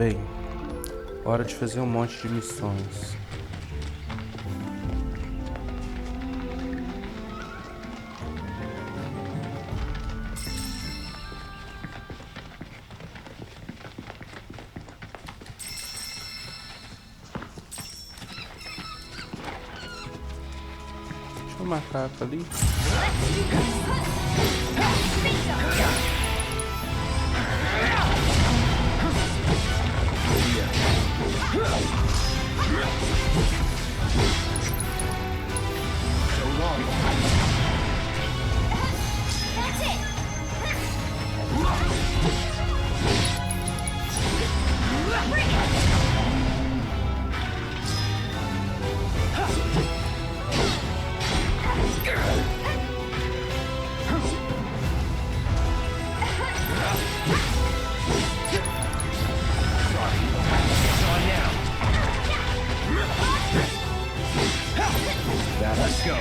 Bem, hora de fazer um monte de missões. Deixa eu macaco ali. That's it. Bring it. Let's go.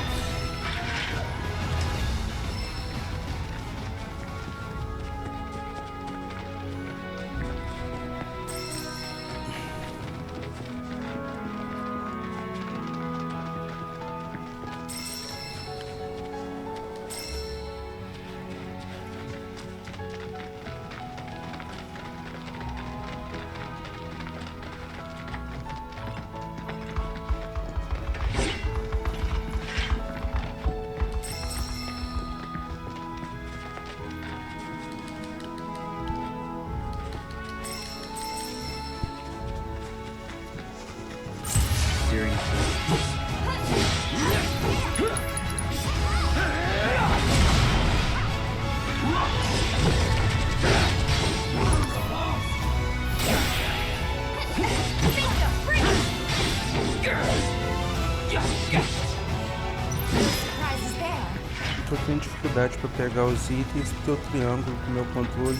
Tô tendo dificuldade para pegar os itens porque o triângulo do meu controle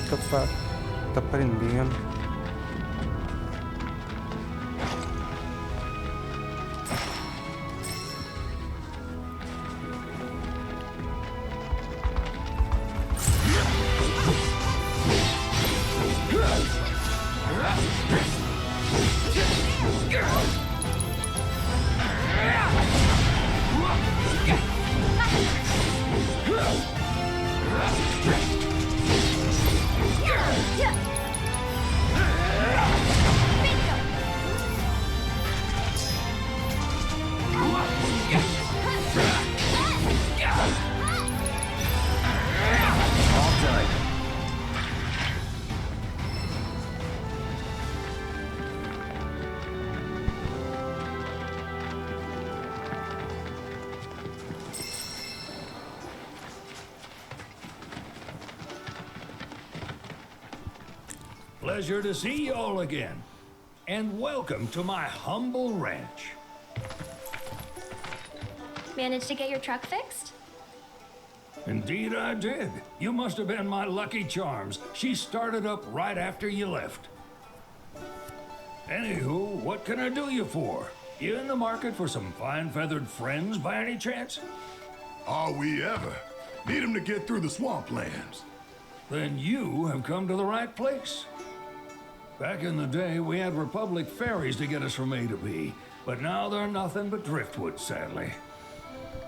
tá prendendo. Pleasure to see you all again, and welcome to my humble ranch. Managed to get your truck fixed? Indeed I did. You must have been my lucky charms. She started up right after you left. Anywho, what can I do you for? You in the market for some fine feathered friends by any chance? Are we ever? Need them to get through the swamplands. Then you have come to the right place. Back in the day, we had Republic ferries to get us from A to B, but now they're nothing but driftwood, sadly.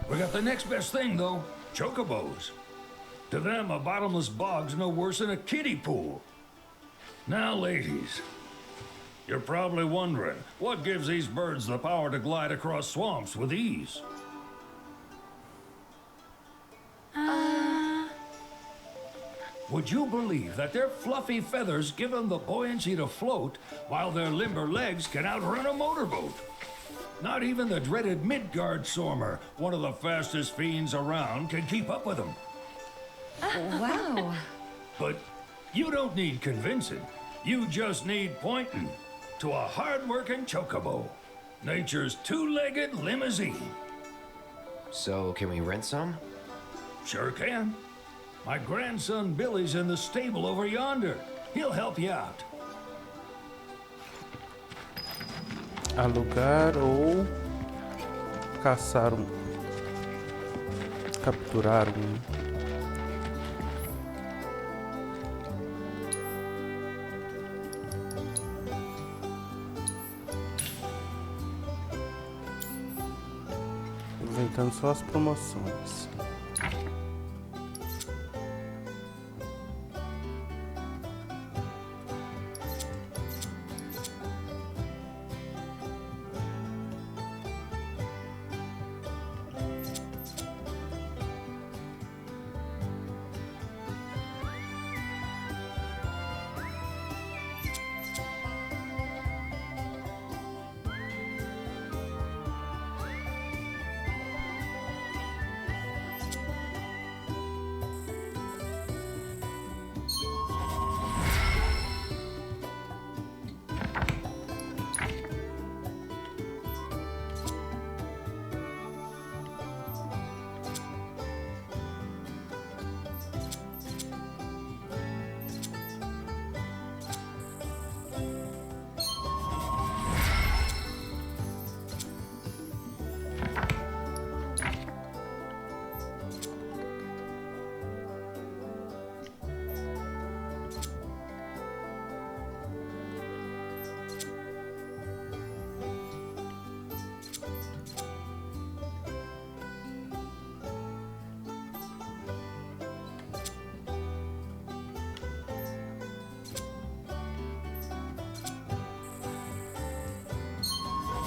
We got the next best thing, though, chocobos. To them, a bottomless bog's no worse than a kiddie pool. Now, ladies, you're probably wondering, what gives these birds the power to glide across swamps with ease? Would you believe that their fluffy feathers give them the buoyancy to float, while their limber legs can outrun a motorboat? Not even the dreaded Midgard Sormer, one of the fastest fiends around, can keep up with them. Wow. But you don't need convincing. You just need pointing to a hard-working chocobo. Nature's two-legged limousine. So, can we rent some? Sure can. My grandson Billy's in the stable over yonder. He'll help you out. Alugar ou caçar um. Capturar um. aproveitando só as promoções.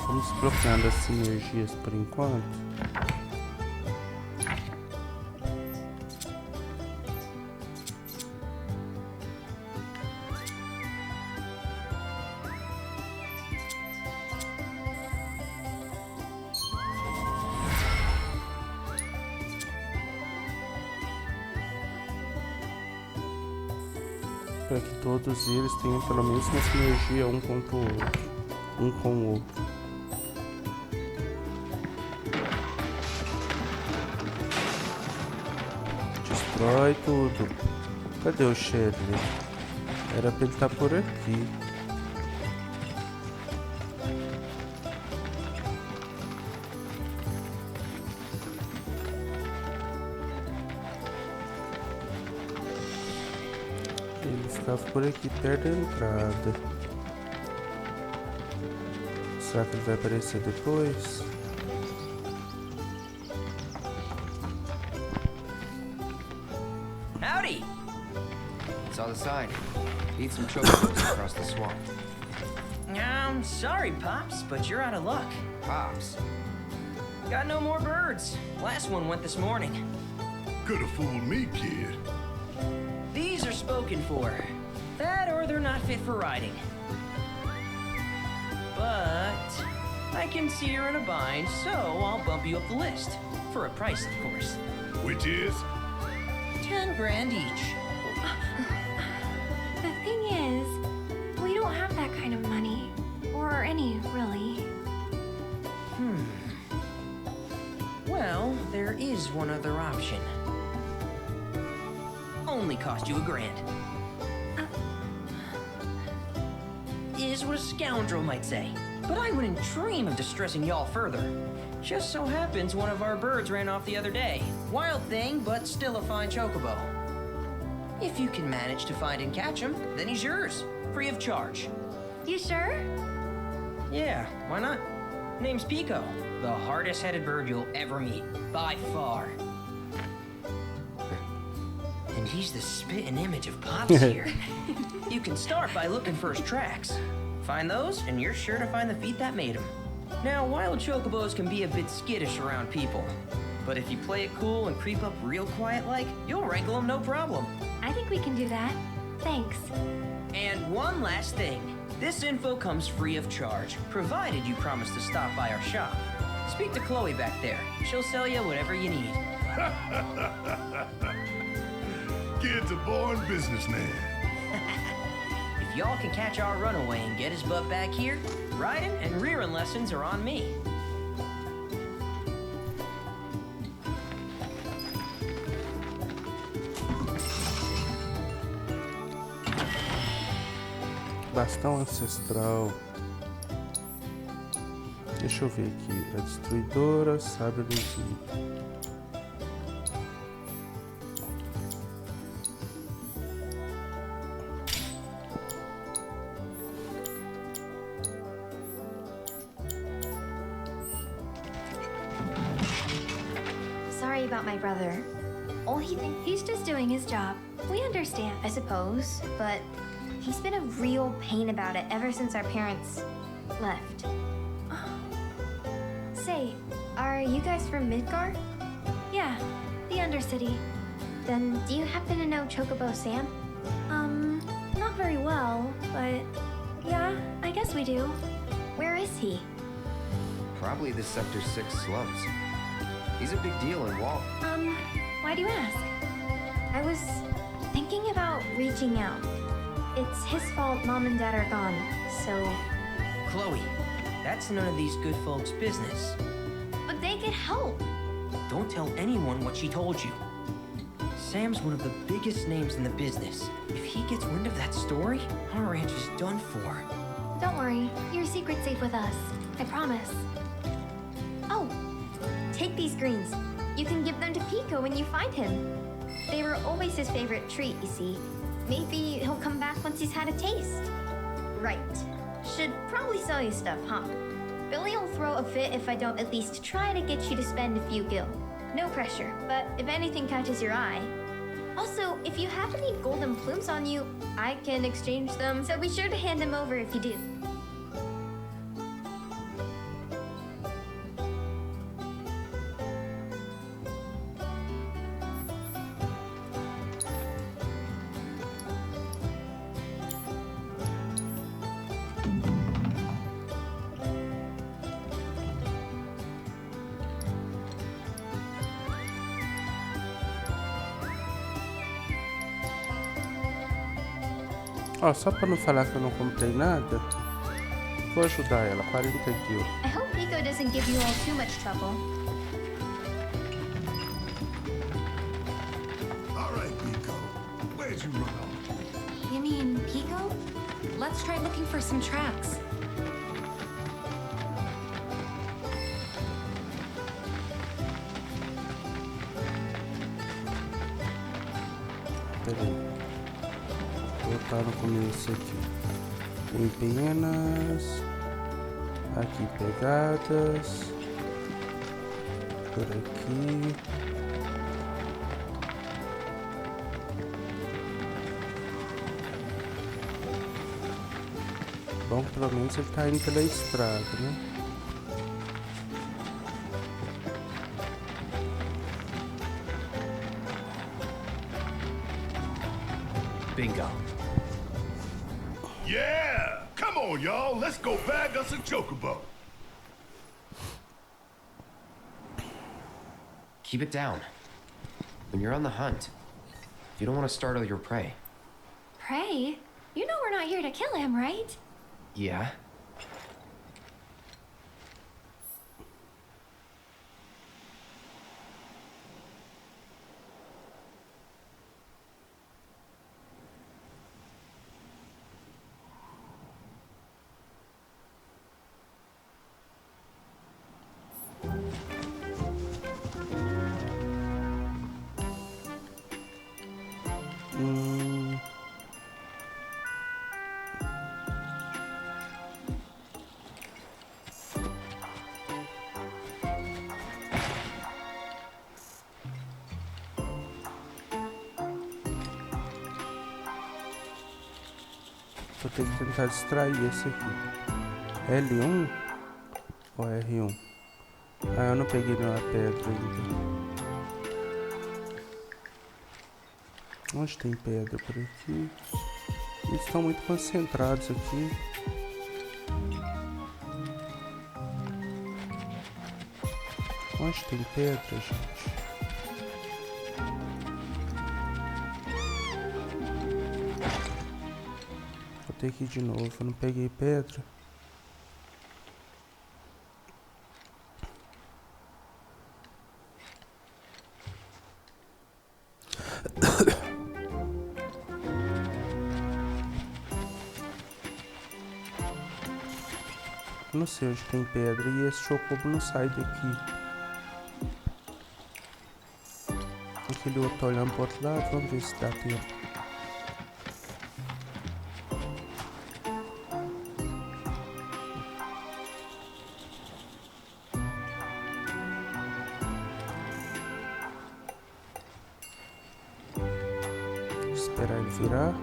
Vamos bloqueando as sinergias por enquanto. Para que todos eles tenham pelo menos uma sinergia um contra o outro, um com o outro. Destrói tudo. Cadê o Shelley? Era pra ele estar por aqui. Ele ficava por aqui perto da entrada. Será que ele vai aparecer depois? Howdy! Saw the sign. Need some chocobos across the swamp. I'm sorry, Pops, but you're out of luck. Pops. Got no more birds. Last one went this morning. Could have fooled me, kid. These are spoken for. That or they're not fit for riding. But I can see you're in a bind, so I'll bump you up the list. For a price, of course. Which is? 10 grand each. The thing is, we don't have that kind of money. Or any, really. Well, there is one other option. Only cost you $1 grand. Is what a scoundrel might say. But I wouldn't dream of distressing y'all further. Just so happens one of our birds ran off the other day. Wild thing, but still a fine chocobo. If you can manage to find and catch him, then he's yours. Free of charge. You sure? Yeah, why not? Name's Pico. The hardest-headed bird you'll ever meet. By far. And he's the spitting image of Pops here. You can start by looking for his tracks. Find those, and you're sure to find the feet that made him. Now, wild chocobos can be a bit skittish around people. But if you play it cool and creep up real quiet-like, you'll wrangle them no problem. I think we can do that. Thanks. And one last thing. This info comes free of charge, provided you promise to stop by our shop. Speak to Chloe back there. She'll sell you whatever you need. Kid's a born businessman. If y'all can catch our runaway and get his butt back here, riding and rearing lessons are on me. Bastão ancestral. Deixa eu ver aqui. A destruidora, sabe luzita. worry about my brother. All he thinks he's just doing his job. We understand, I suppose, but he's been a real pain about it ever since our parents left. Say, are you guys from Midgar? Yeah, the Undercity. Then do you happen to know Chocobo Sam? Not very well, but yeah, I guess we do. Where is he? Probably the Sector 6 slums. He's a big deal in Wall. Why do you ask? I was thinking about reaching out. It's his fault Mom and Dad are gone, so... Chloe, that's none of these good folks' business. But they could help. Don't tell anyone what she told you. Sam's one of the biggest names in the business. If he gets wind of that story, our ranch is done for. Don't worry, your secret's safe with us. I promise. Oh, take these greens. You can give them to Pico when you find him. They were always his favorite treat, you see. Maybe he'll come back once he's had a taste. Right. Should probably sell you stuff, huh? Billy will throw a fit if I don't at least try to get you to spend a few gil. No pressure, but if anything catches your eye. Also, if you have any golden plumes on you, I can exchange them, so be sure to hand them over if you do. Ó, só pra não falar que eu não comprei nada, vou ajudar ela, 40 gil. I hope Pico doesn't give you all too much trouble. All right, Pico. Where'd you run off? You mean Pico? Let's try looking for some tracks. Peraí. Vou botar no começo aqui. Tem penas. Aqui pegadas. Por aqui. Bom, pelo menos ele tá indo pela estrada, né? Bingo. Yeah! Come on, y'all. Let's go bag us a chocobo. Keep it down. When you're on the hunt, you don't want to startle your prey. Pray? You know we're not here to kill him, right? Yeah? Vou ter que tentar distrair esse aqui. L1 ou R1? Ah, eu não peguei nenhuma pedra ainda. Onde tem pedra por aqui? Eles estão muito concentrados aqui. Onde tem pedra, gente? Vou ter que ir de novo, eu não peguei pedra. Não sei onde tem pedra e esse chocobo não sai daqui. Aquele outro tá olhando pro outro lado, vamos ver se dá tempo. esperar ele virar.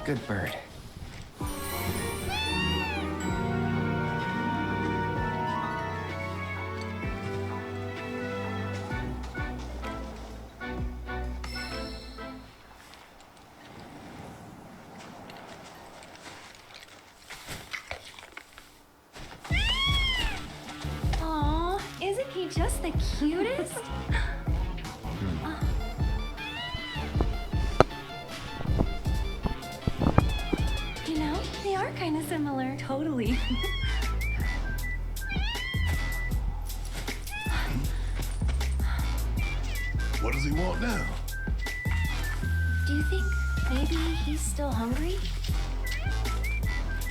Good bird. Aw, isn't he just the cutest? You know, they are kind of similar. Totally. What does he want now? Do you think maybe he's still hungry?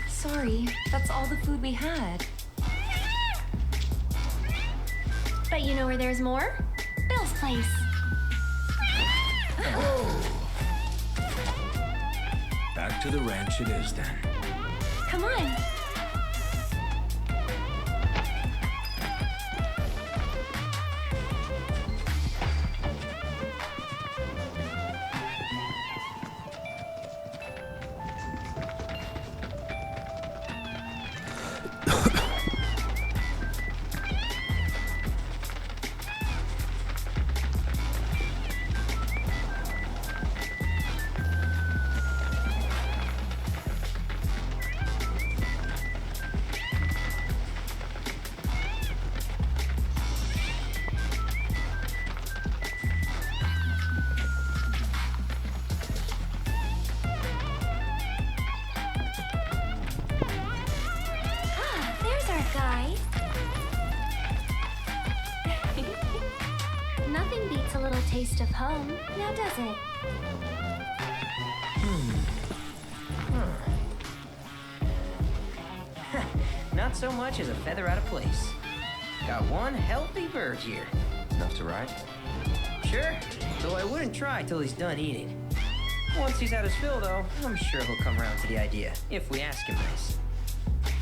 Sorry, that's all the food we had. But you know where there's more? Bill's place. Back to the ranch it is then. Come on. There's our guy. Nothing beats a little taste of home, now does it? Not so much as a feather out of place. Got one healthy bird here. Enough to ride? Sure, though I wouldn't try till he's done eating. Once he's had his fill, though, I'm sure he'll come around to the idea, if we ask him nice.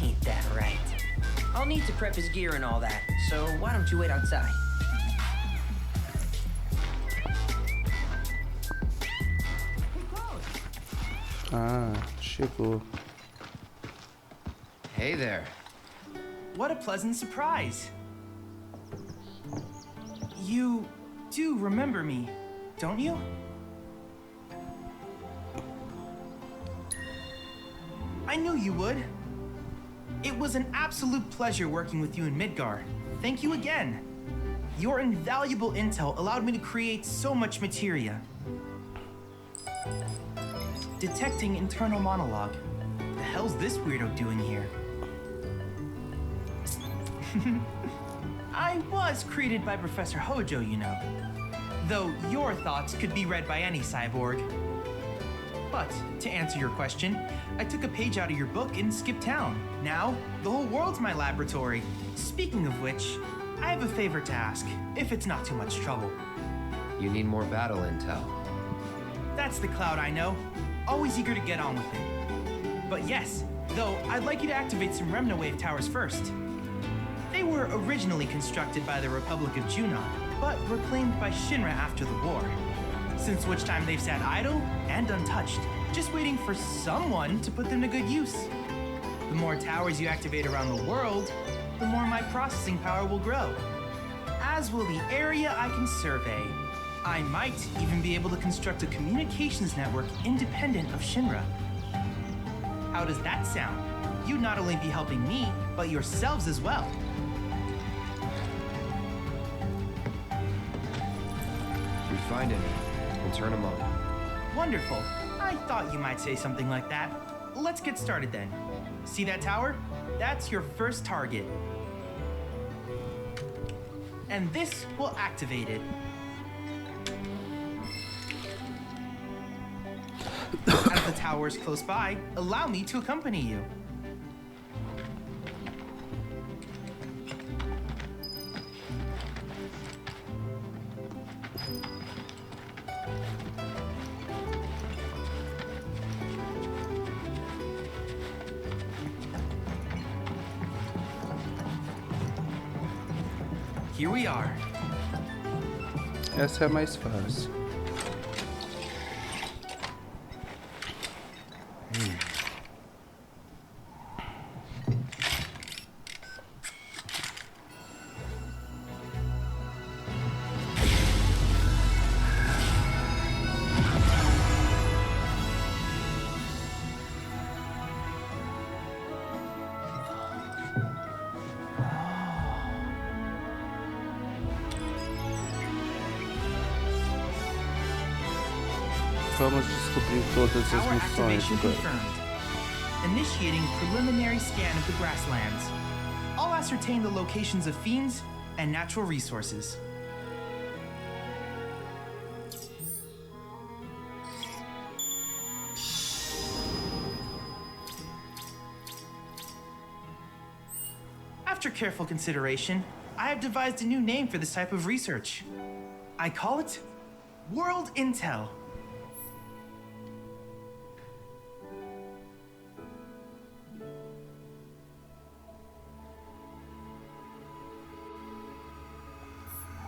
Ain't that right? I'll need to prep his gear and all that, so why don't you wait outside? Ah, chegou. Hey there. What a pleasant surprise. You do remember me, don't you? I knew you would. It was an absolute pleasure working with you in Midgar. Thank you again. Your invaluable intel allowed me to create so much materia. Detecting internal monologue. The hell's this weirdo doing here? I was created by Professor Hojo, you know. Though your thoughts could be read by any cyborg. But, to answer your question, I took a page out of your book and skipped town. Now, the whole world's my laboratory. Speaking of which, I have a favor to ask, if it's not too much trouble. You need more battle intel. That's the Cloud I know. Always eager to get on with it. But yes, though, I'd like you to activate some Remna Wave towers first. They were originally constructed by the Republic of Junon, but reclaimed by Shinra after the war. Since which time they've sat idle and untouched, just waiting for someone to put them to good use. The more towers you activate around the world, the more my processing power will grow. As will the area I can survey. I might even be able to construct a communications network independent of Shinra. How does that sound? You'd not only be helping me, but yourselves as well. If we find any, we'll turn them on. Wonderful. I thought you might say something like that. Let's get started then. See that tower? That's your first target. and this will activate it. As the tower is close by, allow me to accompany you. Here we are. Essa é a mais fácil. Vamos descobrir todas as Tower missões activation agora. confirmed. Initiating preliminary scan of the grasslands. I'll ascertain the locations of fiends and natural resources. After careful consideration, I have devised a new name for this type of research. I call it World Intel.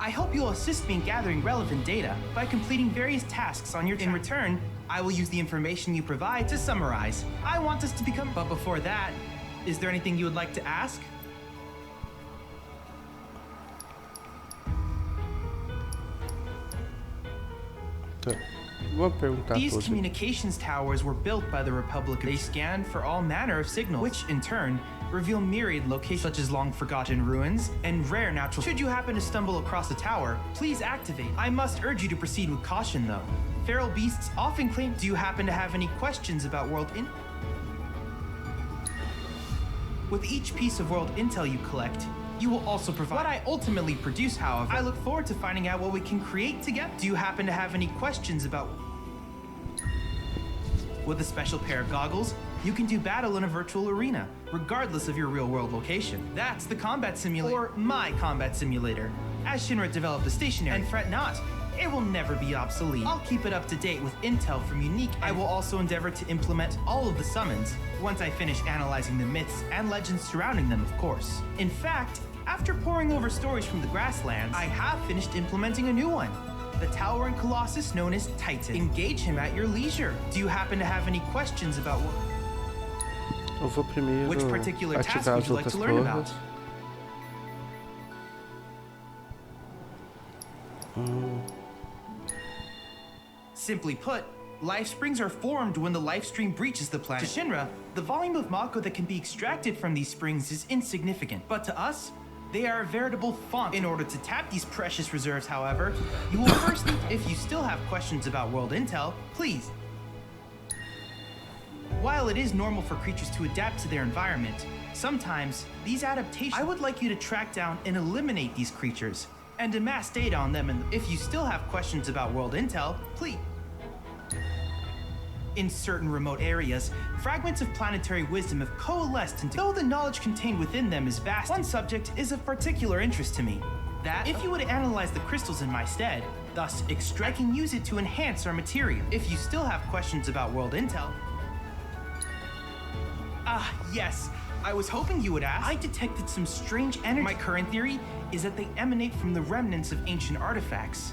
I hope you'll assist me in gathering relevant data by completing various tasks on your In return, I will use the information you provide to summarize. I want us to become... But before that, is there anything you would like to ask? Tá. Vamos perguntar These tudo. communications towers were built by the Republic. They scan for all manner of signals, which in turn reveal myriad locations such as long-forgotten ruins and rare natural... Should you happen to stumble across a tower, please activate. I must urge you to proceed with caution, though. Feral beasts often claim... Do you happen to have any questions about With each piece of world intel you collect, you will also provide... What I ultimately produce, however, I look forward to finding out what we can create together. Do you happen to have any questions about... With a special pair of goggles, you can do battle in a virtual arena, regardless of your real-world location. That's the combat simulator, or my combat simulator. As Shinra developed the stationary, and fret not, it will never be obsolete. I'll keep it up to date with intel from unique... I will also endeavor to implement all of the summons, once I finish analyzing the myths and legends surrounding them, of course. In fact, after poring over stories from the grasslands, I have finished implementing a new one. The towering colossus known as Titan. Engage him at your leisure. Do you happen to have any questions about what... Eu vou primeiro Which particular task ativar would as you like outras to learn about? coisas. Simply put, life springs are formed when the life stream breaches the planet. To Shinra, the volume of Mako that can be extracted from these springs is insignificant. But to us, they are a veritable font. In order to tap these precious reserves, however, you will first need... If you still have questions about world intel, please. While it is normal for creatures to adapt to their environment, sometimes these adaptations... I would like you to track down and eliminate these creatures, and amass data on them. And if you still have questions about world intel, please... In certain remote areas, fragments of planetary wisdom have coalesced into... Though the knowledge contained within them is vast, one subject is of particular interest to me. That, if you would analyze the crystals in my stead, thus extract... I can use it to enhance our material. If you still have questions about world intel... Ah, yes. I was hoping you would ask. I detected some strange energy. My current theory is that they emanate from the remnants of ancient artifacts.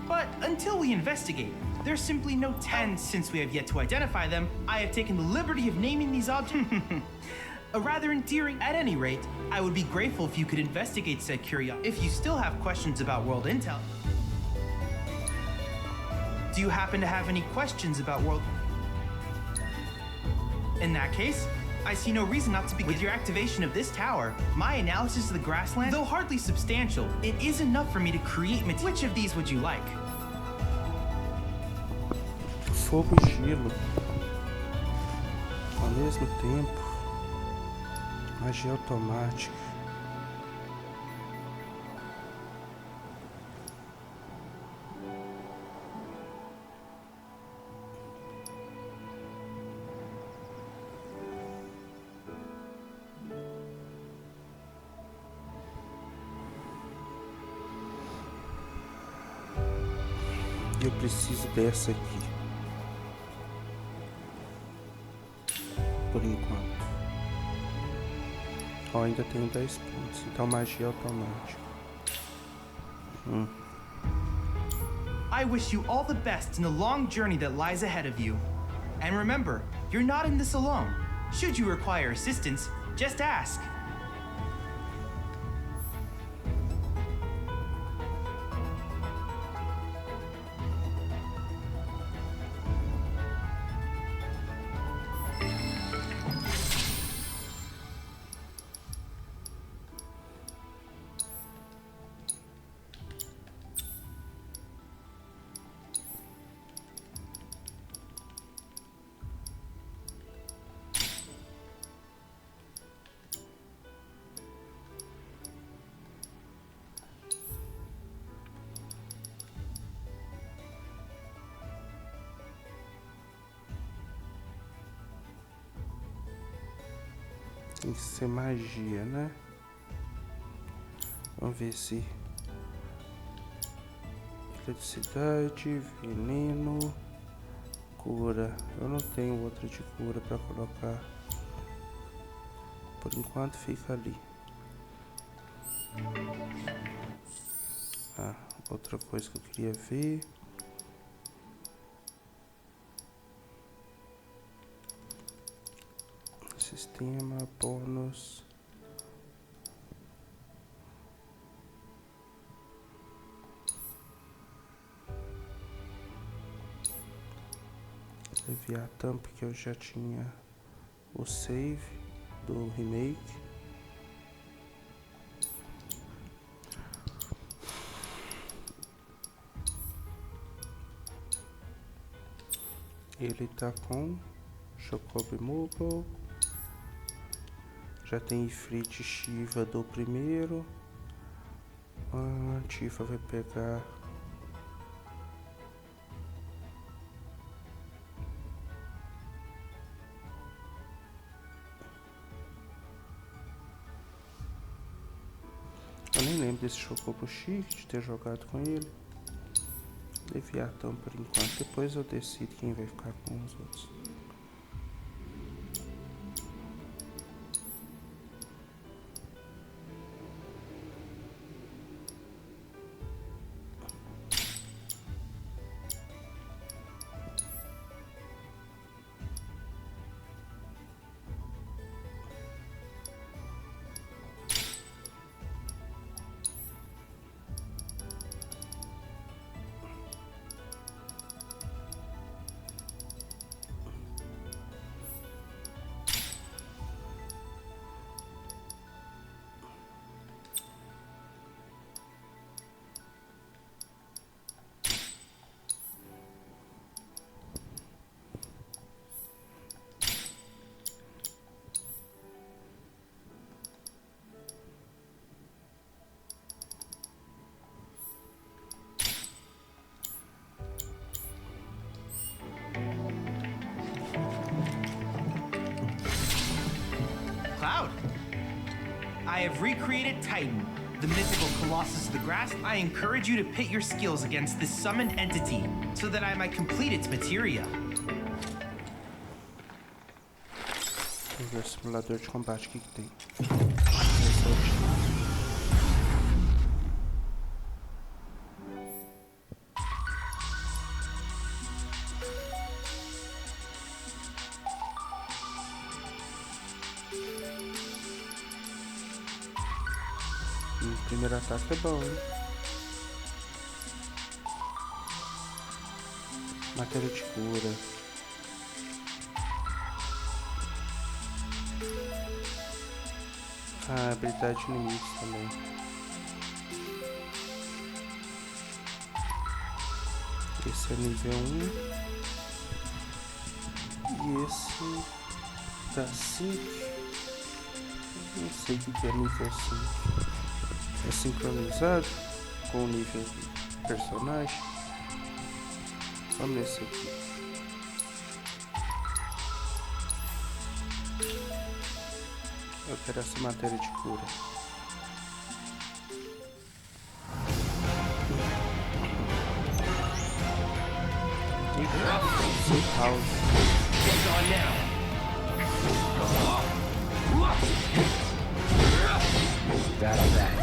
But until we investigate, there's simply no and since we have yet to identify them, I have taken the liberty of naming these objects. A rather endearing... At any rate, I would be grateful if you could investigate said curiosity. If you still have questions about world intel... Do you happen to have any questions about world... In that case, I see no reason not to begin. With your activation of this tower, my analysis of the grassland, though hardly substantial, it is enough for me to create material. Which of these would you like? Fogo e gelo. Ao mesmo tempo. Magia automática. E eu preciso dessa aqui. Por enquanto. Ó, ainda tenho 10 pontos. Então magia automática. I wish you all the best in the long journey that lies ahead of you. And remember, you're not in this alone. Should you require assistance, just ask. Tem que ser magia, né? Vamos ver se... Eletricidade, veneno, cura. Eu não tenho outra de cura pra colocar. Por enquanto fica ali. Ah, outra coisa que eu queria ver. Sistema, bônus. Leviatã, porque eu já tinha o save do remake. Ele tá com Chocobo Mobile. Já tem Ifrit Shiva do primeiro. A Tifa vai pegar eu nem lembro desse Chocobo Chique, de ter jogado com ele. Leviatã por enquanto, depois eu decido quem vai ficar com os outros. Cloud! I have recreated Titan, the mythical colossus of the grass. I encourage you to pit your skills against this summoned entity so that I might complete its materia. Vamos ver o simulador de combate, o que tem. O primeiro ataque é bom, hein? Matéria de cura. Ah, habilidade de limites também. Esse é nível 1. E esse da 5. Não sei o que é nível 5. É sincronizado com o nível do personagem. Vamos nesse aqui. Eu quero essa matéria de cura. Sem pausa. It's on now. That's that.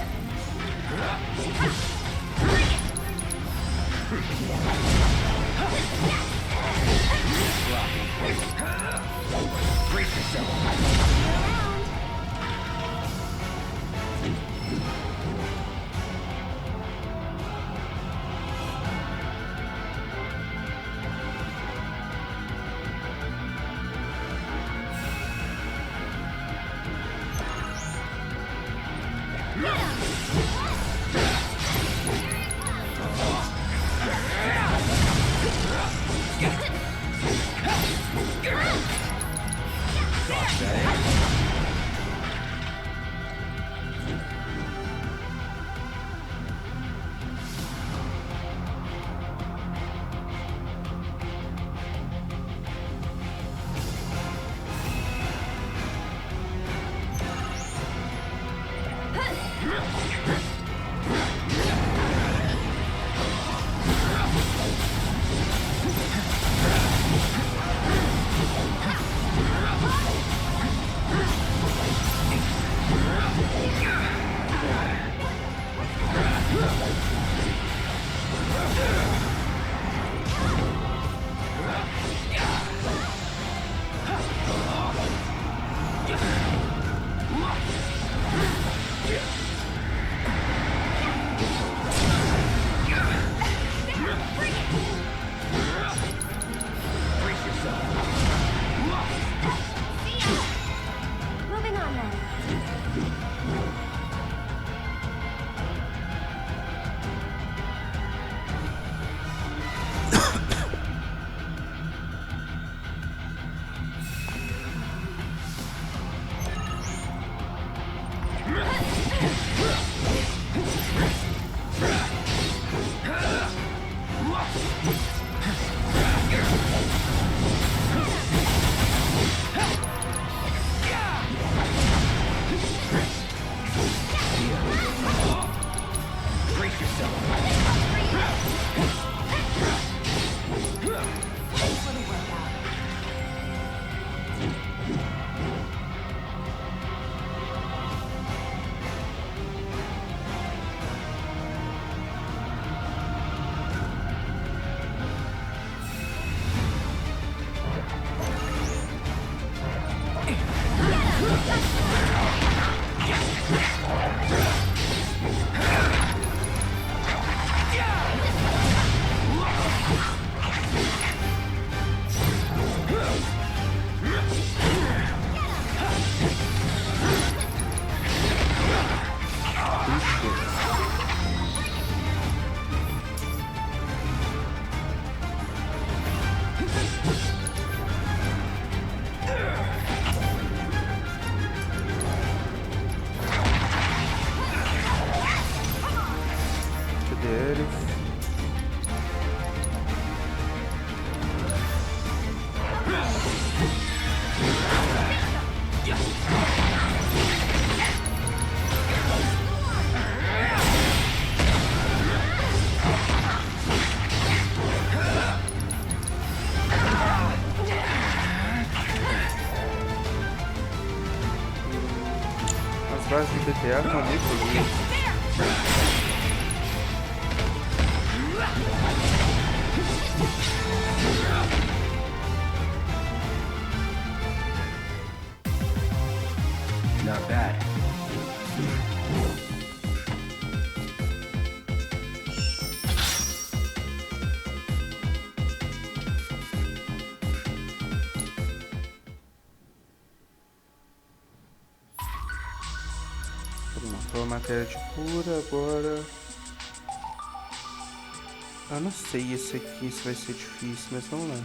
Brace yourself. Moving on then. Brace yourself. Cadê eles? As bases de BTA estão ali comigo. Not bad. Matou a matéria de cura, agora... Eu não sei esse aqui se vai ser difícil, mas vamos lá.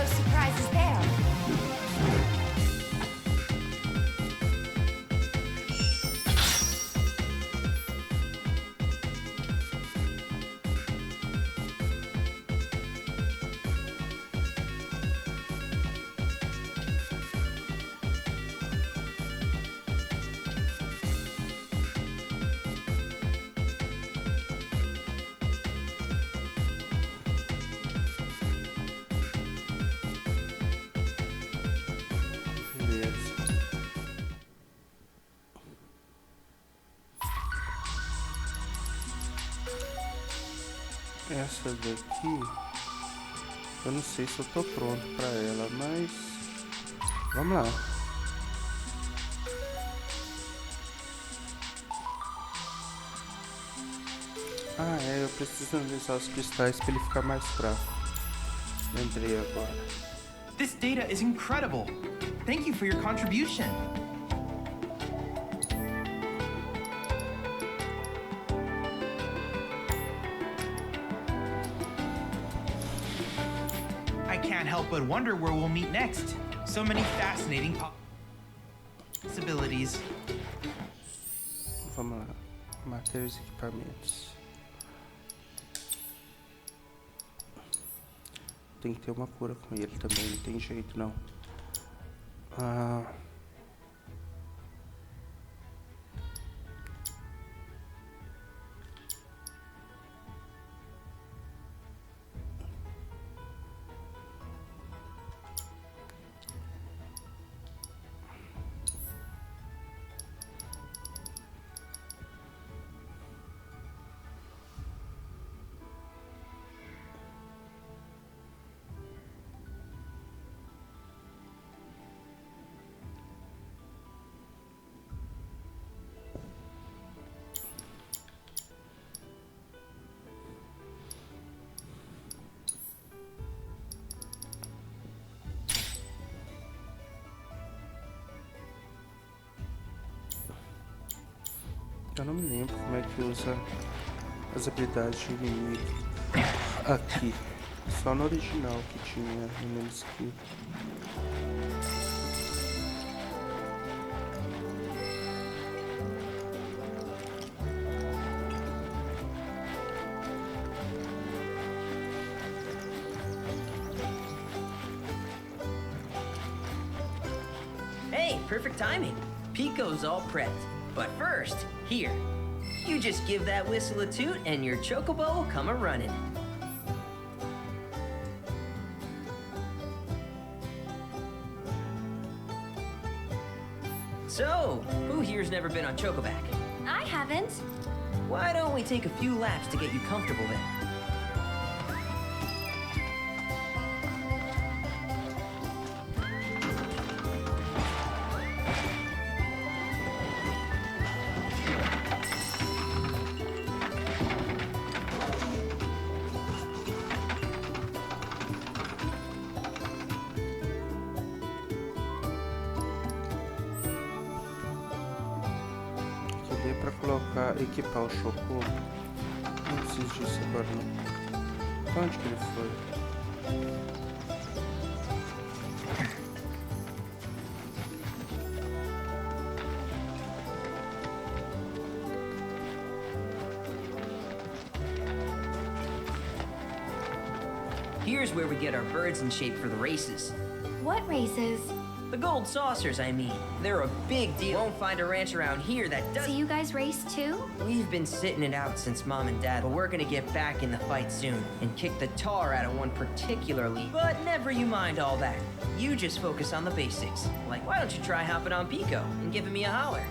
surprises there. Beleza. Essa daqui, eu não sei se eu tô pronto pra ela, mas vamos lá. Ah, é, eu preciso analisar os cristais pra ele ficar mais fraco. Lembrei agora. This data is incredible. Thank you for your contribution. I can't help but wonder where we'll meet next. So many fascinating possibilities. Vamos lá. Matérias e equipamentos. Tem que ter uma cura com ele também, não tem jeito não. Eu não me lembro como é que usa as habilidades de inimigo aqui. Só no original que tinha no mesmo skill. Hey, perfect timing. Pico's all prepped. But first, here. You just give that whistle a toot and your chocobo will come a-running. So, who here's never been on Chocoback? I haven't. Why don't we take a few laps to get you comfortable then? Aqui pra colocar, equipar o Chocobo. Não preciso disso agora não. Pra onde que ele foi? Here's where we get our birds in shape for the races. What races? The gold saucers, I mean. They're a big deal. Won't find a ranch around here that So doesn't... you guys race too? We've been sitting it out since Mom and Dad, but we're gonna get back in the fight soon and kick the tar out of one particularly. But never you mind all that. You just focus on the basics. Like, why don't you try hopping on Pico and giving me a holler?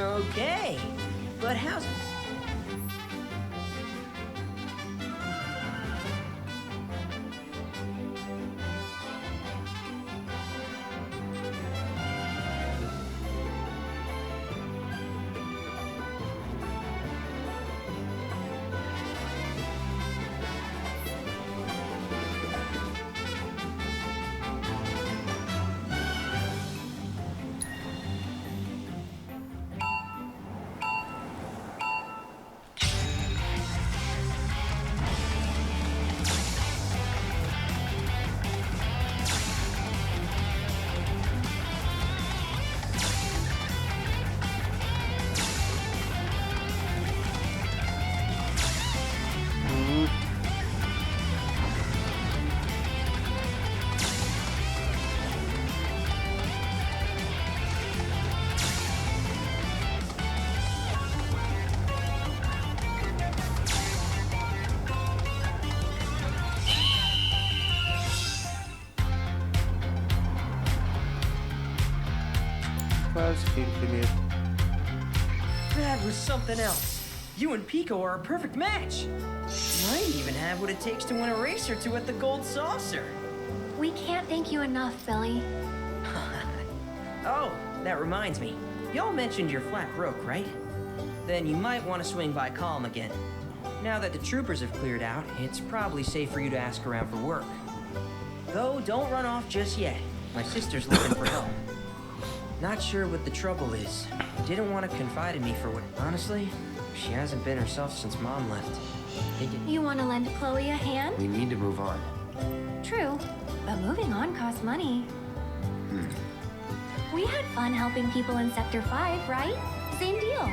Okay, but how's... quase, filho, primeiro. That was something else. You and Pico are a perfect match. Might even have what it takes to win a race or two at the Gold Saucer. We can't thank you enough, Billy. Oh, that reminds me. Y'all mentioned your flat broke, right? Then you might want to swing by Calm again. Now that the troopers have cleared out, it's probably safe for you to ask around for work. Though, don't run off just yet. My sister's looking for help. Not sure what the trouble is. Didn't want to confide in me for what... Honestly, she hasn't been herself since Mom left. You want to lend Chloe a hand? We need to move on. True, but moving on costs money. We had fun helping people in Sector 5, right? Same deal.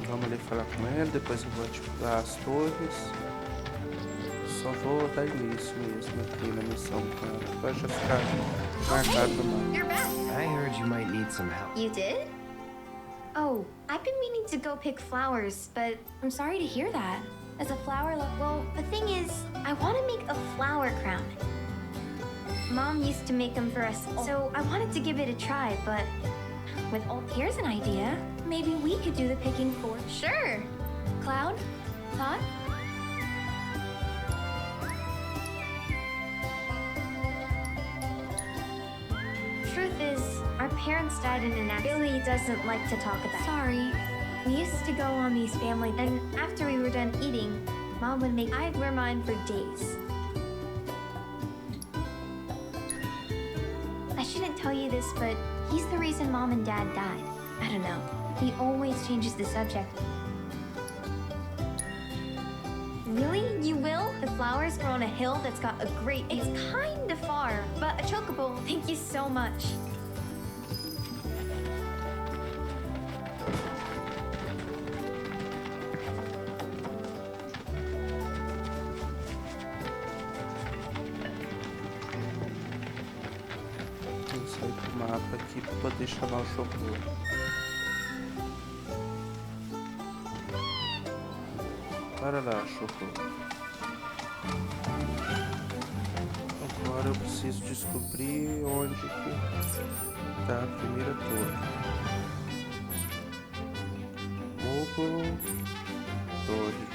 Vamos ali falar com ela, depois eu vou ativar as torres. Só vou dar início mesmo aqui na missão com ela, pra já ficar marcado no mapa. You're back. I heard you might need some help. You did? Oh, I've been meaning to go pick flowers, but I'm sorry to hear that. As a flower well, the thing is, I want to make a flower crown. Mom used to make them for us, so I wanted to give it a try, but here's an idea. Maybe we could do the picking for... Sure. Cloud? Thought? Truth is, our parents died in an accident. Billy doesn't like to talk about it. Sorry. We used to go on these family... And after we were done eating, Mom would make... I'd wear mine for days. I shouldn't tell you this, but he's the reason Mom and Dad died. I don't know. He always changes the subject. Really? You will? The flowers grow on a hill that's got a great... It's kind of far, but a chocobo. Thank you so much. Tem que sair do mapa aqui pra poder chamar o chocobo. Para lá, chocobo. Agora eu preciso descobrir onde que tá a primeira torre. Mogo, torre.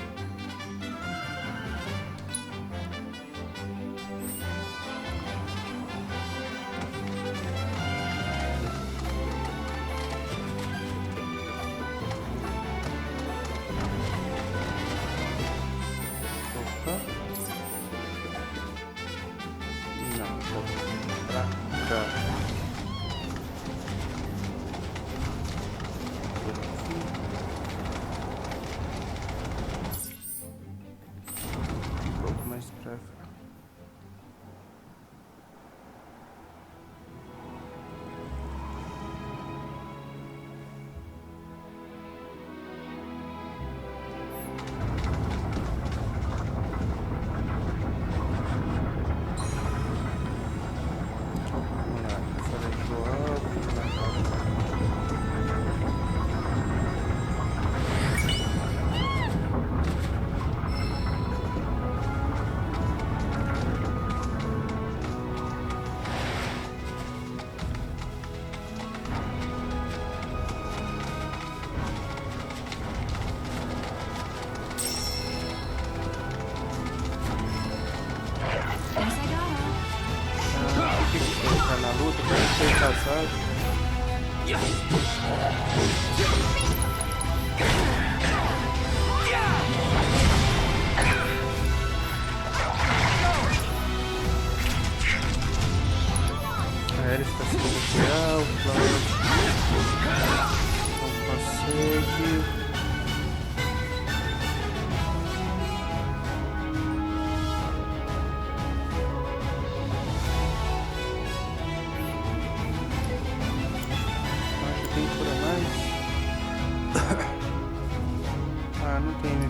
Ele está sendo real, não consegue.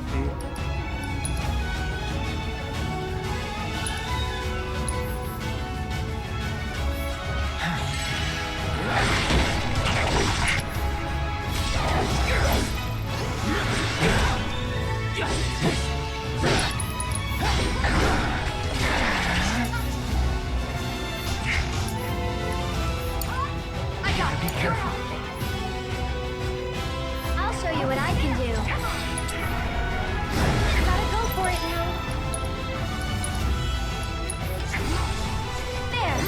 MP. I'll show you what I can do. Gotta go for it now. There.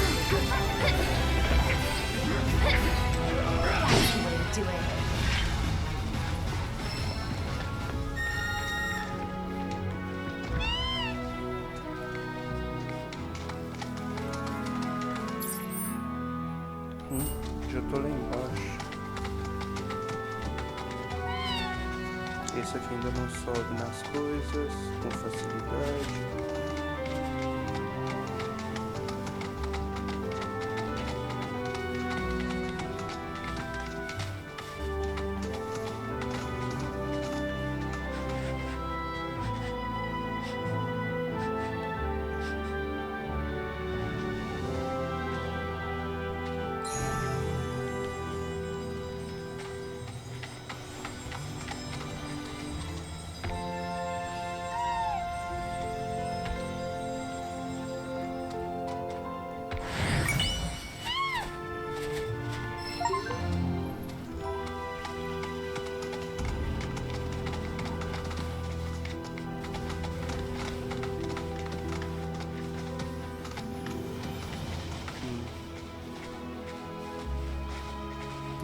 That's the way to do it. Já tô lá embaixo. Esse aqui ainda não sobe nas coisas com facilidade.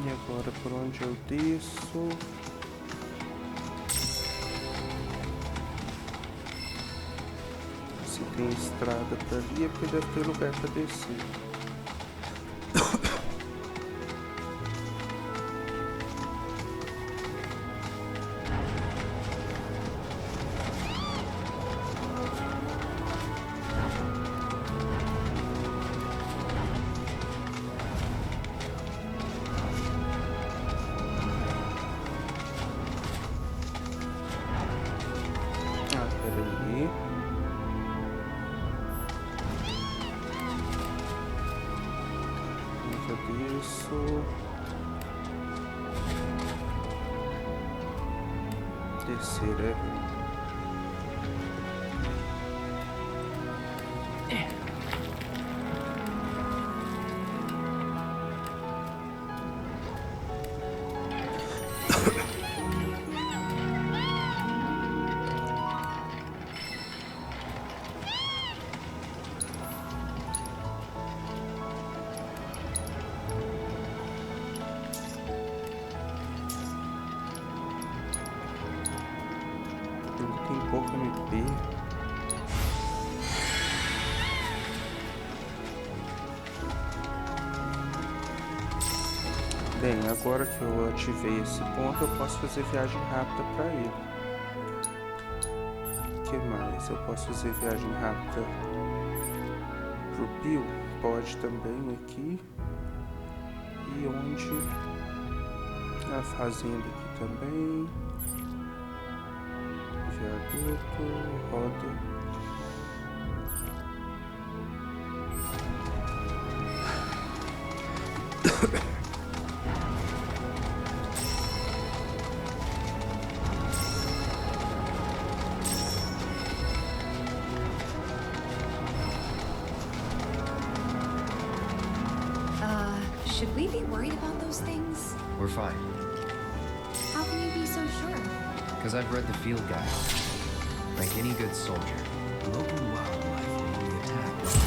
E agora por onde eu desço? Se tem estrada pra ali é porque deve ter lugar pra descer. Peraí. Onde eu desço? Descer, é? Tem pouco MP. Bem, agora que eu ativei esse ponto, eu posso fazer viagem rápida para ele. O que mais? Eu posso fazer viagem rápida pro Bill? Pode também aqui. E onde? Na fazenda aqui também. Viaduto, roda. Should we be worried about those things? We're fine. How can you be so sure? Because I've read the field guide. Like any good soldier. Local wildlife will be attacked.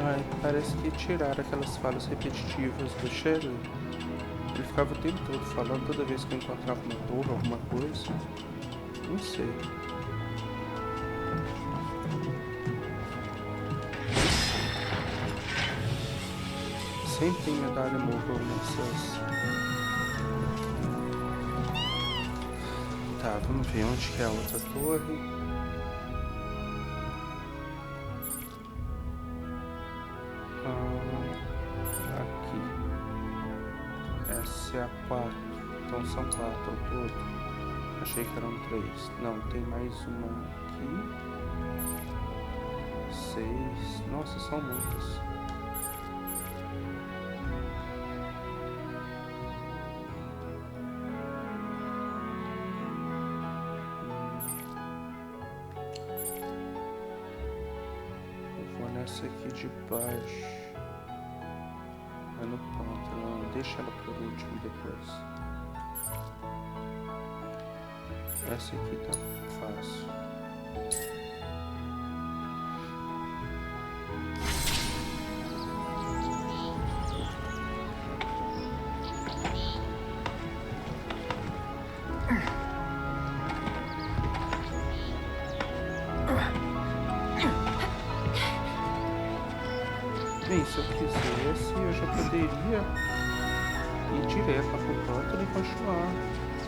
Ai, parece que tiraram aquelas falas repetitivas do Shelley. Ele ficava o tempo todo falando toda vez que eu encontrava uma torre, alguma coisa. Não sei. Sempre tem medalha móvel nessas. Tá, vamos ver onde que é a outra torre. Aqui. Essa é a 4. Então são 4 ao todo. Achei que eram 3. Não, tem mais uma aqui. 6. Nossa, são muitas. Essa aqui de baixo é no pântano, deixa ela por último depois. Essa aqui tá fácil. Bem, se eu quisesse, eu já poderia ir direto lá pro pântano e continuar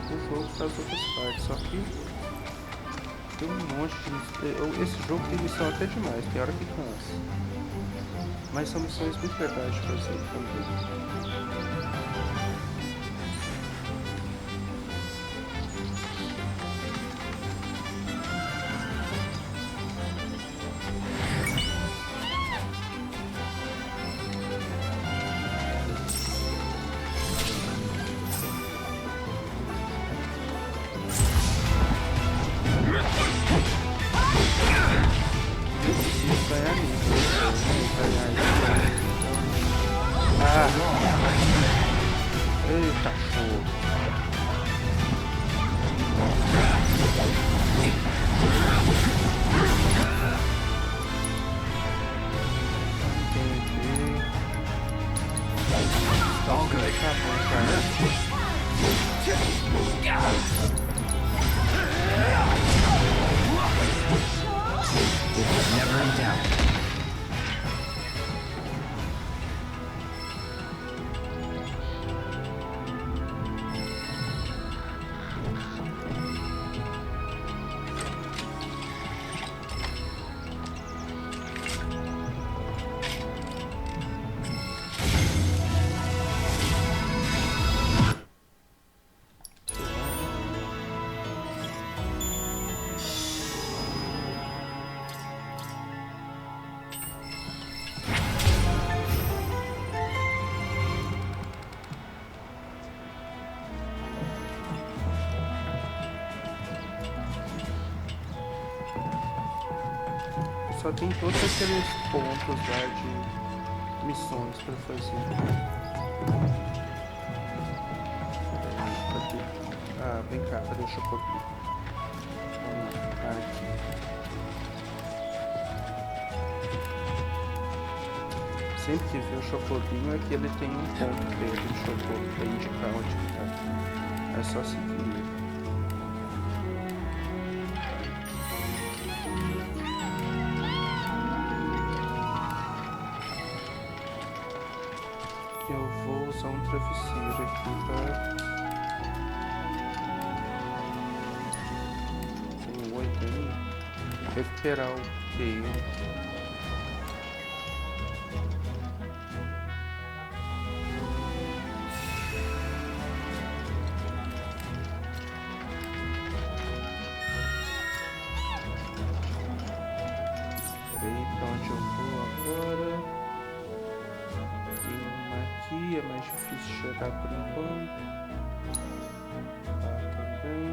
o jogo para as outras partes. Só que tem um monte de... Esse jogo tem missão até demais, tem hora que cansa. Mas são missões muito legais de fazer também. Eita, show. All good. Never in doubt. Só tem todos aqueles pontos lá de missões pra fazer. Cadê? Ah, vem cá, cadê o chocolinho? Aqui. Sempre que vê o chocolinho é que ele tem um ponto verde de chocolinho pra indicar onde que tá. É só seguir. Eu vou usar um travesseiro aqui para... Tem 8 aí. Recuperar o Gale. Peraí, pra onde eu vou agora? É mais difícil chegar por enquanto. Tá também.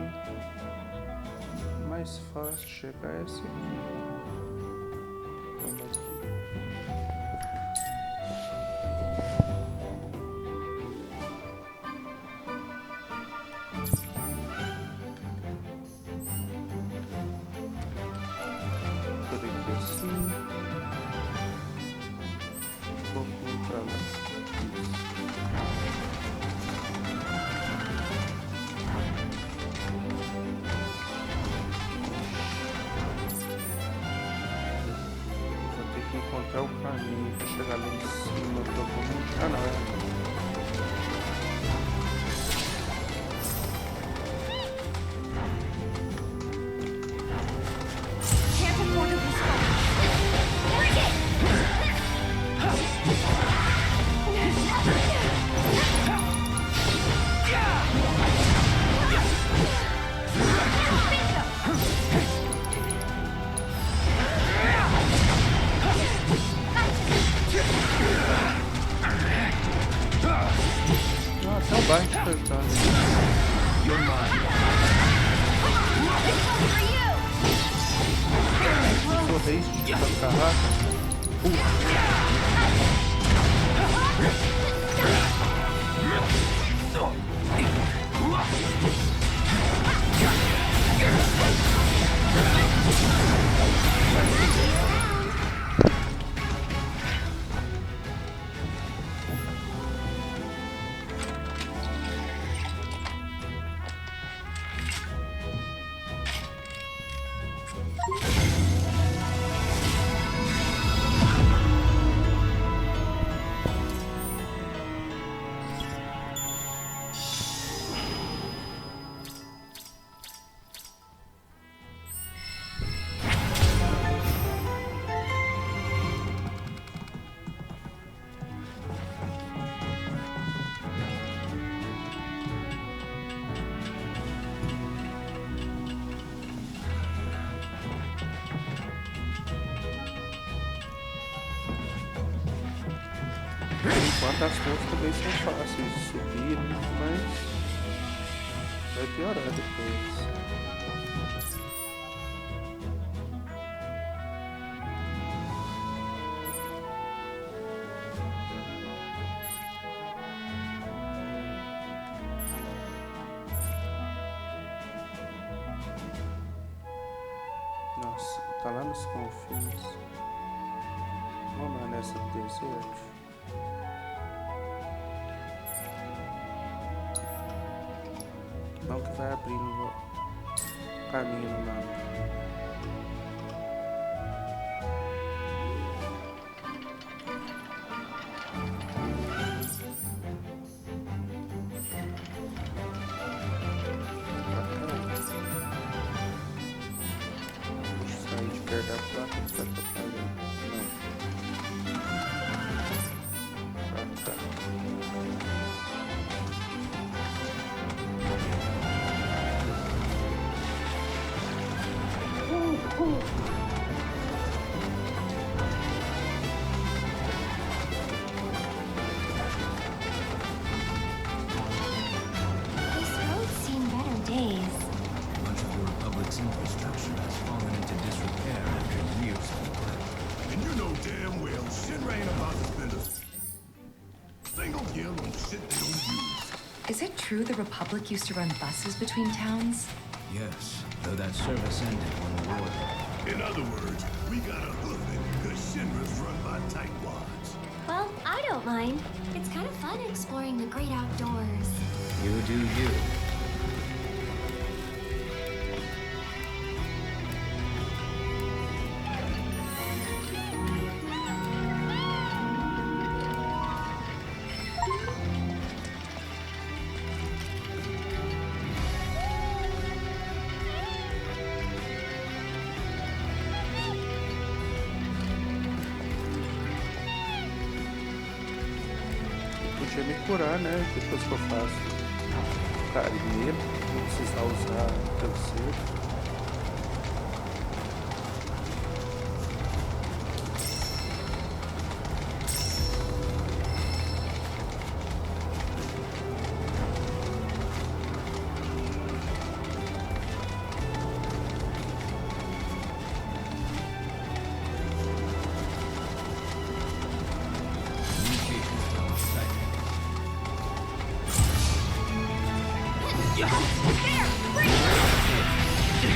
Mais fácil chegar é esse aqui. Vamos aqui. Por aqui assim. encontrar o caminho pra chegar lá em cima, provavelmente. Ah, não, é. Até o bairro despertando. Sou rei de carraca. Enquanto as coisas também são fáceis de subir, mas vai piorar depois. Nossa, tá lá nos confins. Vamos lá nessa do deserto. Não, que vai abrindo caminho no mapa. Deixa eu sair de perto da placa que tá atrapalhando. Não. Pra cá. This road's seen better days. Much of the Republic's infrastructure has fallen into disrepair after years of neglect. And you know damn well Shinra ain't about to spend a single yen on shit they don't use. Is it true the Republic used to run buses between towns? Yes, though that service ended when the war. In other words, we gotta hoof it because Shinra's run by tightwads. Well, I don't mind. It's kind of fun exploring the great outdoors. You do you. Podia me curar, né? Depois que eu faço carinho, não precisar usar travesseiro. There! Bring it!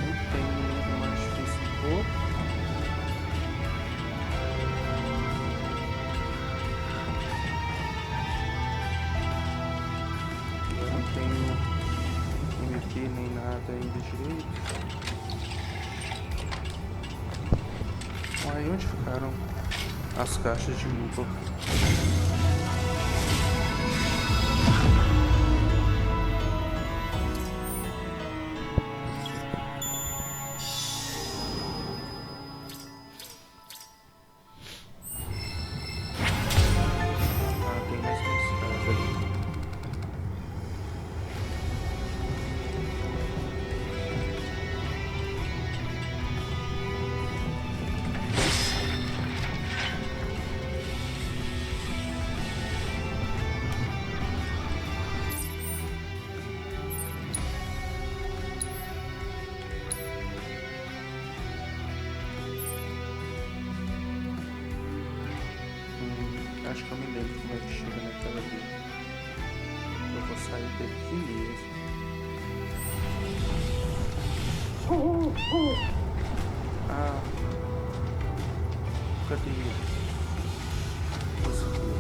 Sempre tem um nível mais difícil um pouco. Eu não tenho MP nem nada ainda direito. Aí onde ficaram as caixas de lupa? Acho que eu me lembro como é que chega naquela ali. Eu vou sair daqui mesmo. Ah. Cadê ele? Consegui.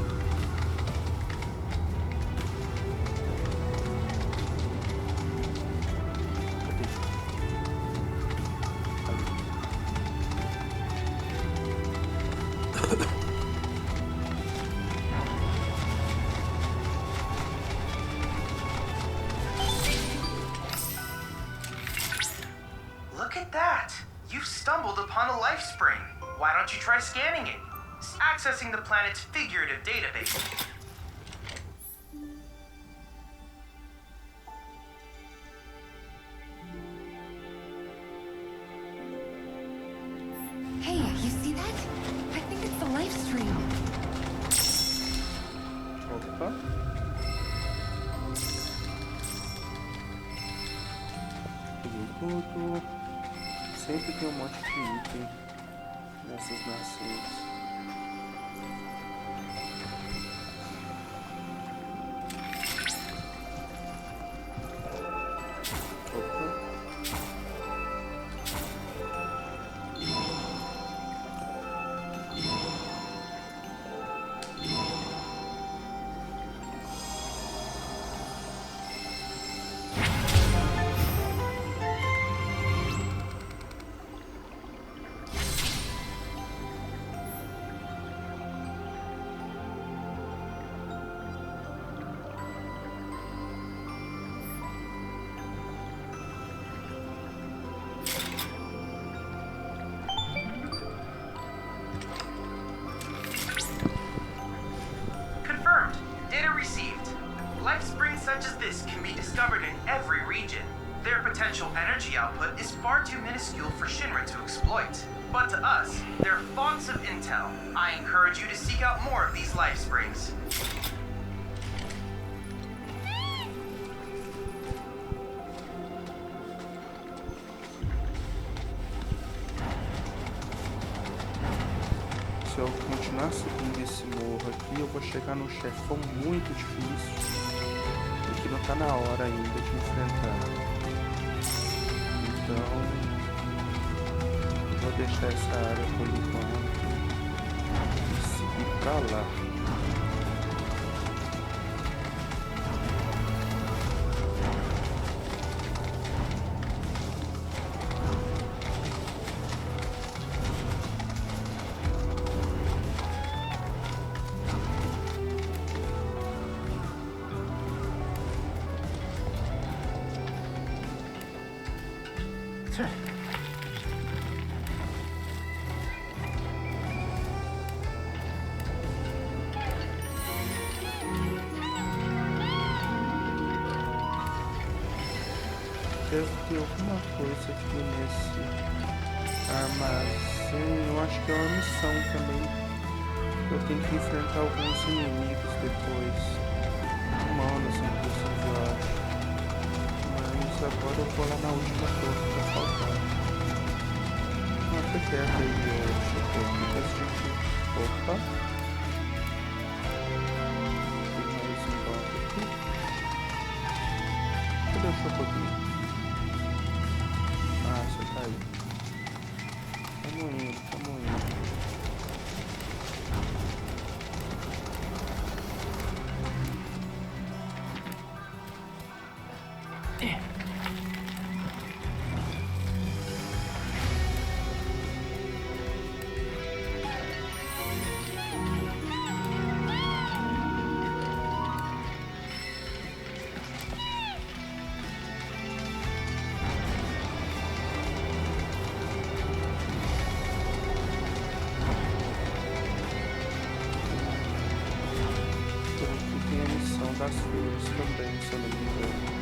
Cadê? Ali. Look at that! You've stumbled upon a life spring. Why don't you try scanning it? Accessing the planet's figurative database. Hey, you see that? I think it's the life stream. Opa. Peguei tudo. Sempre tem um monte de item nessas nascentes. Opa. Confirmed. Data received. Life springs such as this can be discovered in every region. Their potential energy output is far too minuscule for Shinra to exploit. But to us, they're fonts of intel. I encourage you to seek out more of these life springs. Se eu continuar subindo esse morro aqui, eu vou chegar num chefão muito difícil e que não tá na hora ainda de enfrentar. Então, vou deixar essa área por enquanto e seguir pra lá. Deve ter alguma coisa aqui nesse armazém. Eu acho que é uma missão também. Eu tenho que enfrentar alguns inimigos depois. Humanos, inclusive, eu acho. Mas agora eu vou lá na última torre que tá faltando. Não, fica quieto aí, eu antes de que... Opa! Tem mais um banco aqui. Cadê o Chocobi? Ah, Tamo indo, tamo indo. Das flores também, se eu não me engano.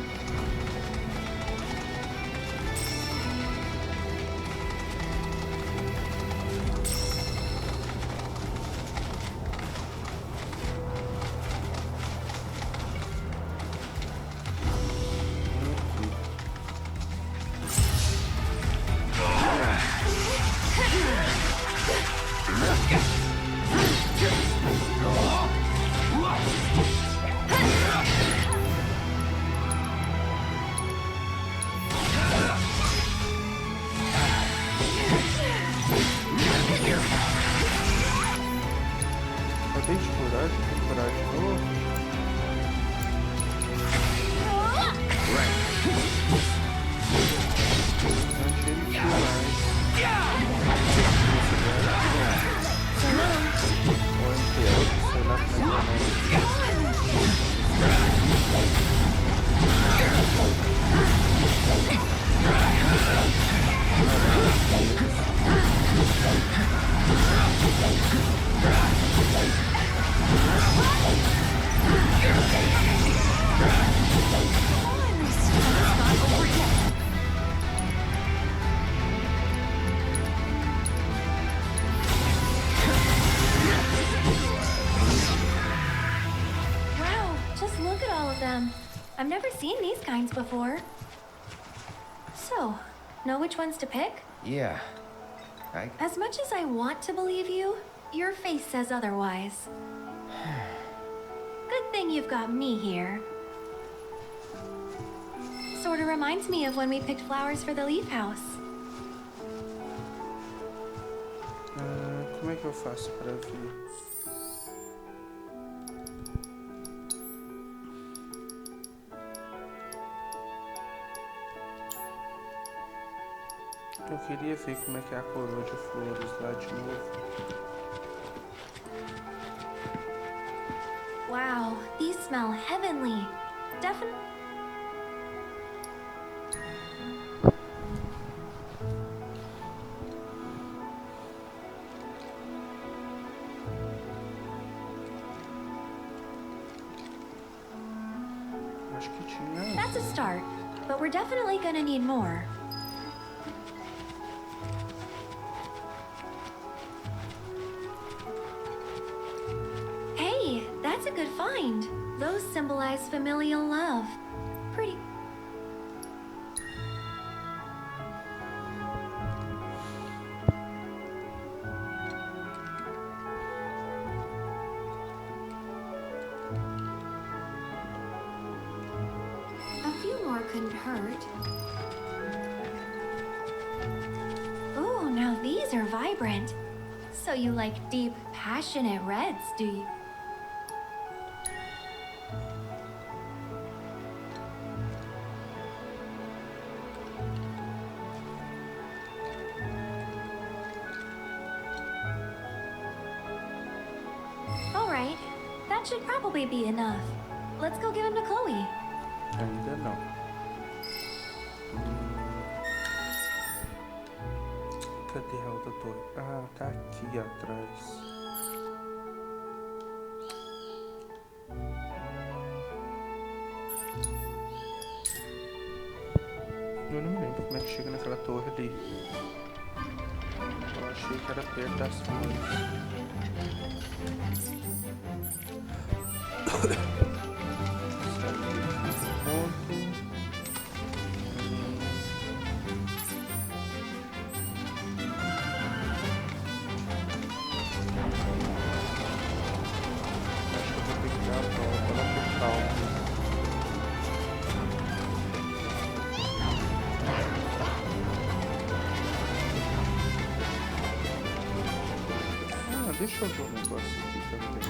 I've never seen these kinds before. So, know which ones to pick? Yeah. As much as I want to believe you, your face says otherwise. Good thing you've got me here. Sorta reminds me of when we picked flowers for the leaf house. Como é que eu faço para ver? Eu queria ver como é que é a coroa de flores lá de novo. Wow, these smell heavenly. Definitely. Acho que tinha. That's a start, but we're definitely gonna need more. That's a good find. Those symbolize familial love. Pretty. A few more couldn't hurt. Ooh, now these are vibrant. So you like deep, passionate reds, do you? That should probably be enough. Let's go give him to Chloe. Ainda não. Cadê a outra torre? Ah, tá aqui atrás. Eu não me lembro como é que chega naquela torre ali. Eu achei que era perto das flores. Deixa eu ver um negócio aqui também.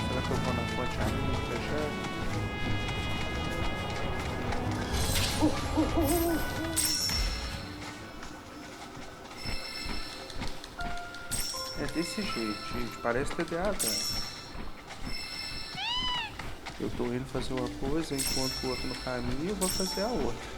Será que eu vou na fonte ainda fechado? É desse jeito, gente. Parece TDAH. Eu tô indo fazer uma coisa enquanto o outro no caminho, eu vou fazer a outra.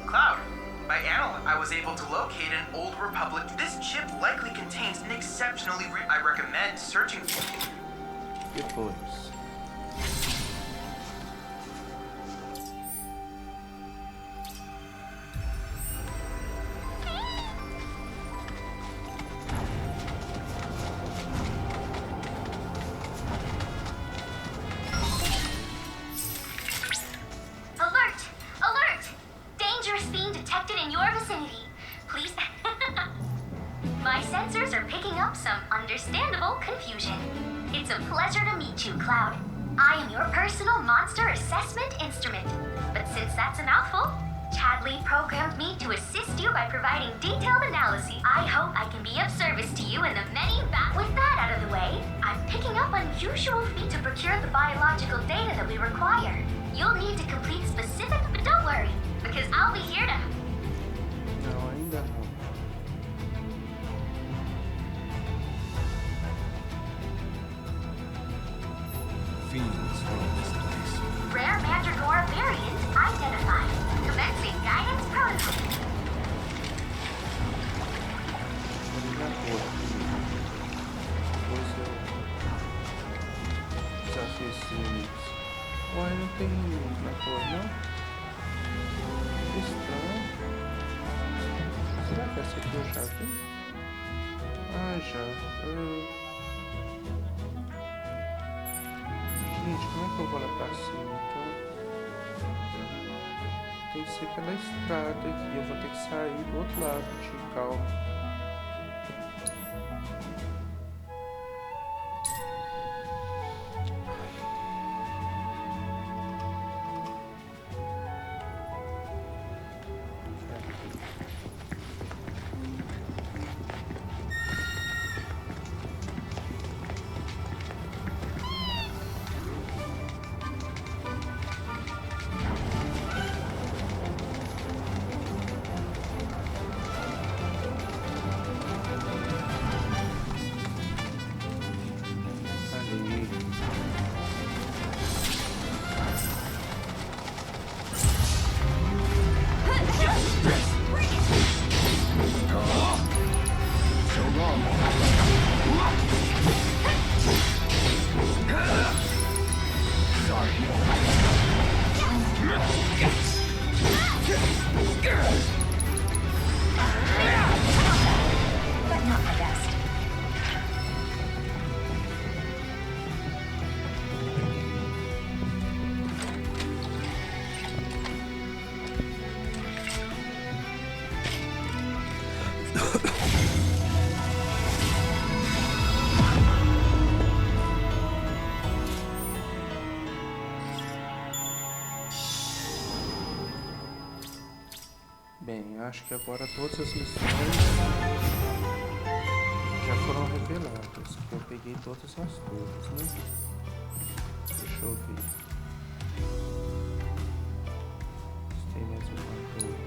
Cloud, I was able to locate an old Republic. This chip likely contains an exceptionally I recommend searching for. Depois. My sensors are picking up some understandable confusion. It's a pleasure to meet you, Cloud. I am your personal monster assessment instrument. But since that's a mouthful, Chadley programmed me to assist you by providing detailed analysis. I hope I can be of service to you in the many With that out of the way, I'm picking up unusual feet to procure the biological data that we require. You'll need to complete specific, but don't worry, because I'll be here to... Não, ainda não. Fiends from this place. Rare Mandragora variant identified. Commencing guidance protocol. Desafios. Ué, não tem na cor, não? Estranho. Será que essa aqui eu já vi? Ah, já. Gente, como é que eu vou lá pra cima? Então, tem que ser pela estrada aqui. Eu vou ter que sair do outro lado de calma. Bem, acho que agora todas as missões já foram reveladas. Eu peguei todas as torres, né? Deixa eu ver. Se tem mais uma torre.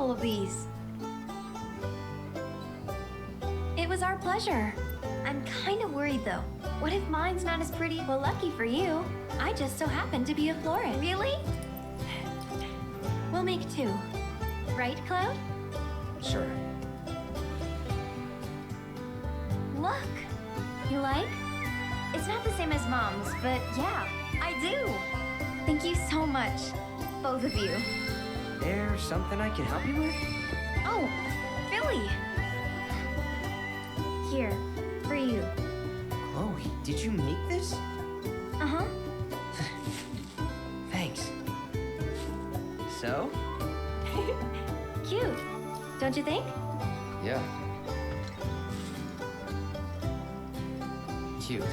all of these. It was our pleasure. I'm kind of worried though. What if mine's not as pretty? Well, lucky for you, I just so happen to be a florist. Really? We'll make two. Right, Cloud? Sure. Look. You like? It's not the same as Mom's, but yeah, I do. Thank you so much, both of you. There's something I can help you with? Oh, Billy. Here, for you. Chloe, did you make this? Uh-huh. Thanks. So? Cute, don't you think? Yeah. Cute.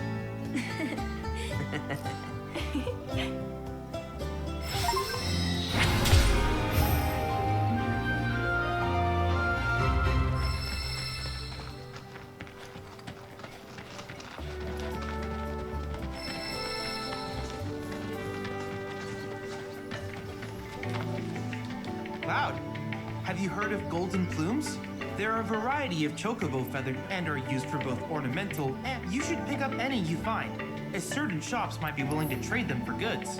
Cloud, have you heard of golden plumes? They're a variety of chocobo feather and are used for both ornamental and you should pick up any you find, as certain shops might be willing to trade them for goods.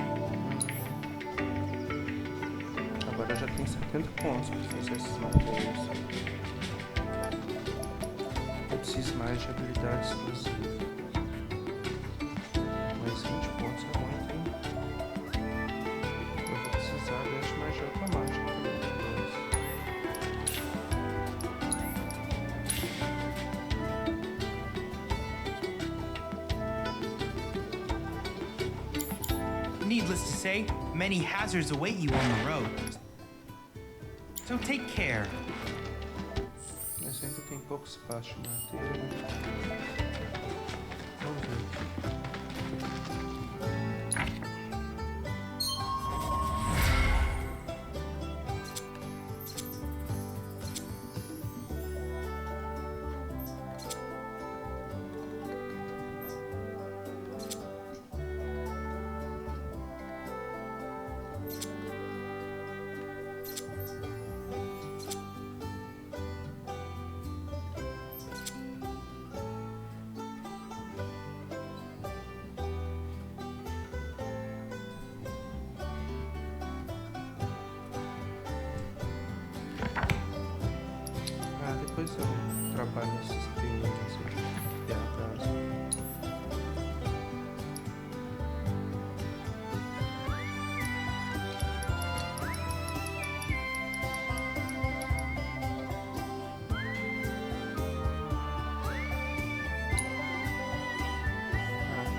Agora já tem 70 pontos para fazer esses materiais. Eu preciso mais de habilidade exclusiva. Mas 20 pontos é muito, hein? Eu vou precisar de magia automática também depois. Needless to say, many hazards await you on the road. So take care. Mas ainda tem pouco espaço de madeira, né? Vamos ver. Depois eu trabalho nesses treinos de PHs.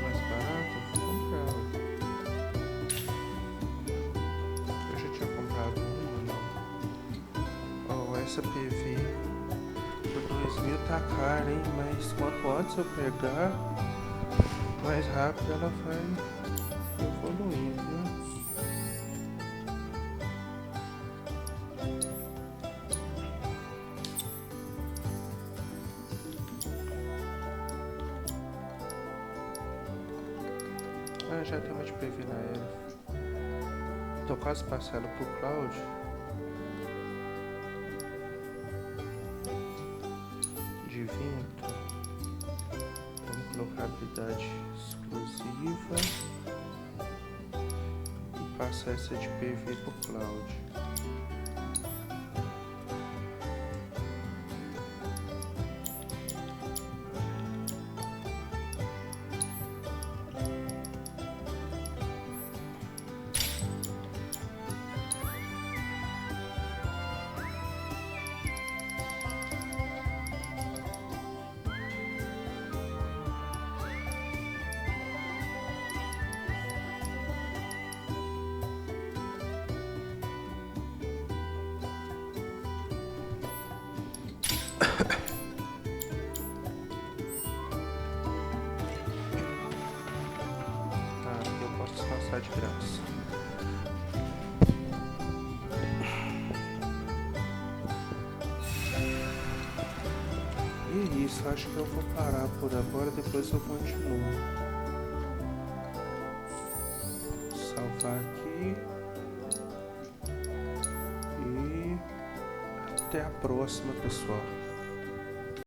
Mais barato, eu vou comprar. Eu já tinha comprado uma, não. Oh, essa PV. 2000 tá caro, hein? Mas quanto antes eu pegar, mais rápido ela vai evoluindo, viu? Ah, já tem uma de PV na era. Tô quase passando pro Cloud. Vento. Vamos colocar habilidade exclusiva e passar essa de PV pro Cloud. De graça. E isso, acho que eu vou parar por agora, depois eu continuo. Salvar aqui. E até a próxima, pessoal.